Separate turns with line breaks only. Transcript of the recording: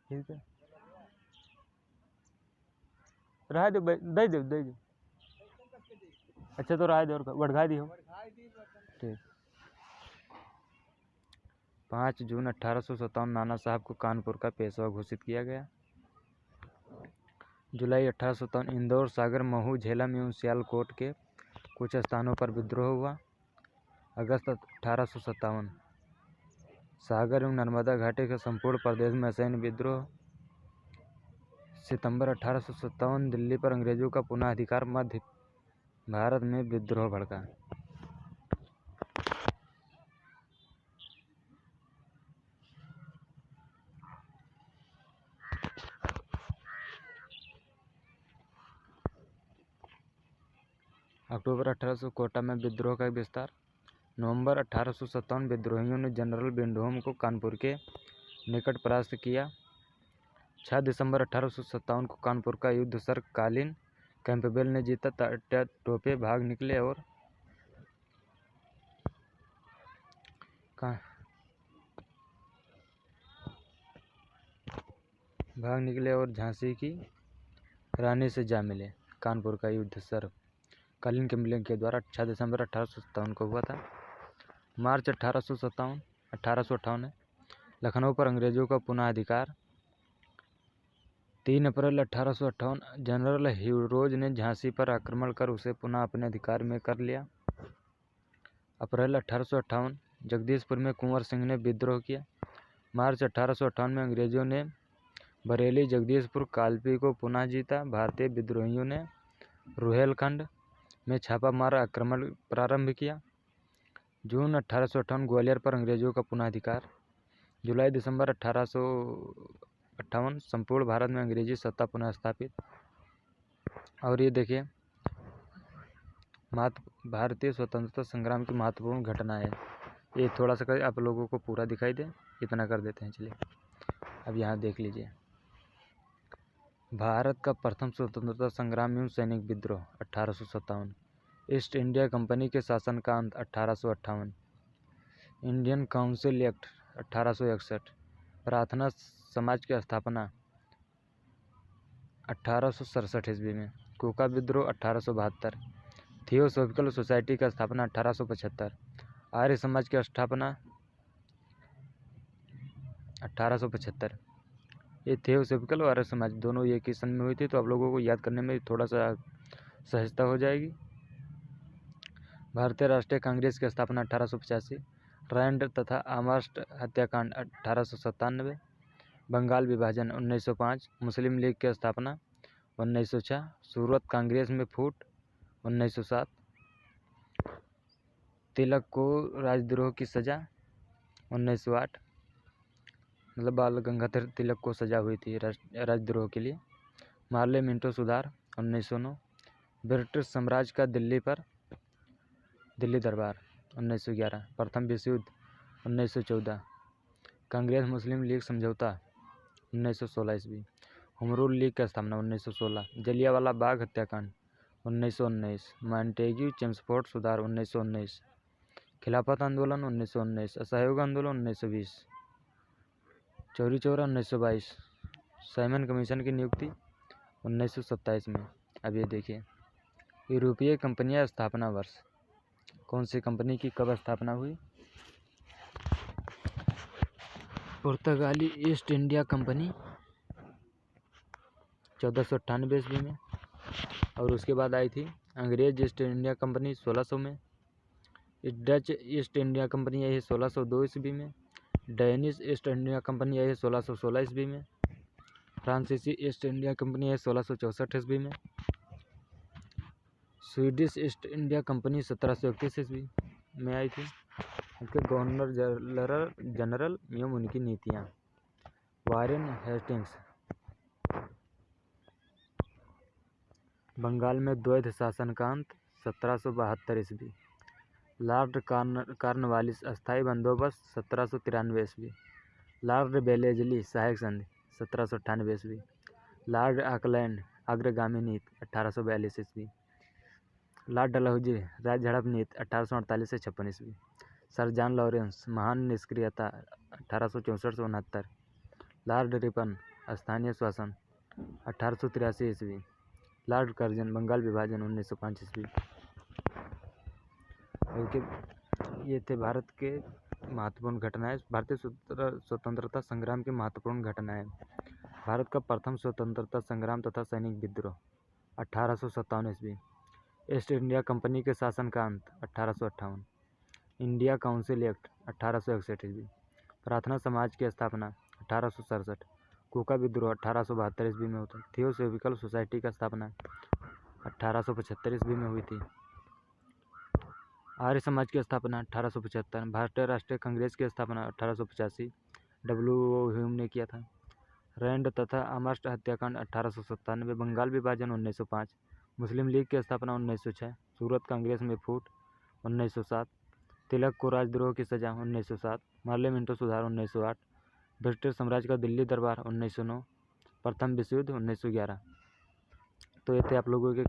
ठीक है, रहा दो दे दो दे दो। अच्छा तो रहा दो और बढ़ा दी हो। ठीक। 5 जून 1857 नाना साहब को कानपुर का पेशवा घोषित किया गया। जुलाई 1857 इंदौर, सागर, महू, झेलम एवं सियालकोट के कुछ स्थानों पर विद्रोह हुआ। अगस्त 1857 सागर एवं नर्मदा घाटी के संपूर्ण प्रदेश में सैन्य विद्रोह। सितंबर 1857 दिल्ली पर अंग्रेजों का पुनः अधिकार। मध्य भारत में विद्रोह भड़का। अक्टूबर 1800 कोटा में विद्रोह का विस्तार। नवंबर 1857 विद्रोहियों ने जनरल विंडहोम को कानपुर के निकट परास्त किया। 6 दिसंबर 1857 को कानपुर का युद्ध सर कालीन कैंपबेल ने जीता। टोपे भाग निकले और झांसी की रानी से जा मिले। कानपुर का युद्ध सर कालीन कैंपबेल के द्वारा 6 दिसंबर 1857 को हुआ था। मार्च 1858 लखनऊ पर अंग्रेजों का पुनः अधिकार। 3 अप्रैल 1858 जनरल ह्यूरोज ने झांसी पर आक्रमण कर उसे पुनः अपने अधिकार में कर लिया। अप्रैल 1858 जगदीशपुर में कुंवर सिंह ने विद्रोह किया। मार्च 1858 में अंग्रेजों ने बरेली, जगदीशपुर, कालपी को पुनः जीता। भारतीय विद्रोहियों ने रुहेलखंड में छापा मार आक्रमण प्रारंभ किया। जून 1858 ग्वालियर पर अंग्रेजों का पुनः अधिकार। जुलाई दिसंबर 1858 संपूर्ण भारत में अंग्रेजी सत्ता पुनः स्थापित। और ये देखिए भारतीय स्वतंत्रता संग्राम की महत्वपूर्ण घटना है। ये थोड़ा सा आप लोगों को पूरा दिखाई दे, इतना कर देते हैं। चलिए अब यहाँ देख लीजिए। भारत का प्रथम स्वतंत्रता संग्राम एवं सैनिक विद्रोह 1857। ईस्ट इंडिया कंपनी के शासन का अंत 1858। Indian council act 1861। प्रार्थना समाज की स्थापना 1867 ईस्वी में। कोका विद्रोह 1872। थियोसॉफिकल सोसाइटी की स्थापना 1875। आर्य समाज की स्थापना 1875। ये थियोसॉफिकल और आर्य समाज दोनों एक ही सन में हुई थी, तो आप लोगों को याद करने में थोड़ा सा सहजता हो जाएगी। भारतीय राष्ट्रीय कांग्रेस की स्थापना 1885। रैंड तथा आमर्स्ट हत्याकांड 1897। बंगाल विभाजन 1905। मुस्लिम लीग की स्थापना 1906। सूरत कांग्रेस में फूट 1907। तिलक को राजद्रोह की सजा 1908। मतलब बाल गंगाधर तिलक को सजा हुई थी राजद्रोह के लिए। मार्ले मिंटो सुधार 1909। ब्रिटिश साम्राज्य का दिल्ली दरबार 1911। प्रथम विश्व युद्ध 1914। कांग्रेस मुस्लिम लीग समझौता 1916 ईस्वी। होम रूल लीग की स्थापना 1916। जलियांवाला बाग हत्याकांड 1919। मॉन्टेग्यू चेम्सफोर्ड सुधार 1919। खिलाफत आंदोलन 1919। असहयोग आंदोलन 1920। चौरी चौरा 1922। साइमन कमीशन की नियुक्ति 1927 में। अब ये देखिए यूरोपीय कंपनियां स्थापना वर्ष। कौन सी कंपनी की कब स्थापना हुई? पुर्तगाली ईस्ट इंडिया कंपनी 1498 ईस्वी में। और उसके बाद आई थी अंग्रेज ईस्ट इंडिया कंपनी 1600 में। डच ईस्ट इंडिया कंपनी आई है 1602 ईस्वी में। डैनिश ईस्ट इंडिया कंपनी आई है 1616 ईस्वी में। फ्रांसीसी ईस्ट इंडिया कंपनी है 1664 ईस्वी में। स्वीडिश ईस्ट इंडिया कंपनी 1731 ईस्वी में आई थी। उसके गवर्नर जनरल एवं उनकी नीतियाँ। Warren Hastings. बंगाल में द्वैध शासन का अंत 1772 ईस्वी। लॉर्ड कॉर्नवालिस अस्थायी बंदोबस्त 1793 ईस्वी। लॉर्ड बेलेजली सहायक संधि 1798 ईस्वी। लॉर्ड ऑकलैंड अग्रगामी नीति 1842 ईस्वी। लॉर्ड डलहौजी राज्य झड़प नीति 1848 से 56 ईस्वी। सर जॉन लॉरेंस महान निष्क्रियता 1864 से 69। लॉर्ड रिपन स्थानीय शासन 1883 ईस्वी। लॉर्ड कर्जन बंगाल विभाजन 1905 ईस्वी। ये थे भारत के महत्वपूर्ण घटनाएं, भारतीय स्वतंत्रता संग्राम की महत्वपूर्ण घटनाएं। भारत का प्रथम स्वतंत्रता संग्राम तथा सैनिक विद्रोह 1857 ईस्वी। ईस्ट इंडिया कंपनी के शासन का अंत 1858। इंडिया काउंसिल एक्ट 1861 ईस्वी। प्रार्थना समाज की स्थापना 1867। कोका विद्रोह 1872 ईस्वी में होता। थियोसॉफिकल सोसाइटी का स्थापना 1875 ईस्वी में हुई थी। आर्य समाज की स्थापना 1875। भारतीय राष्ट्रीय कांग्रेस की स्थापना 1885 W.O. ह्यूम ने किया था। रैंड तथा आमस्ट हत्याकांड 1897। बंगाल विभाजन 1905। मुस्लिम लीग की स्थापना 1906। सूरत कांग्रेस में फूट 1907। तिलक को राजद्रोह की सजा 1907। मार्ले मिंटो सुधार 1908। ब्रिटिश साम्राज्य का दिल्ली दरबार 1909। प्रथम विश्व युद्ध 1911। तो ये थे आप लोगों के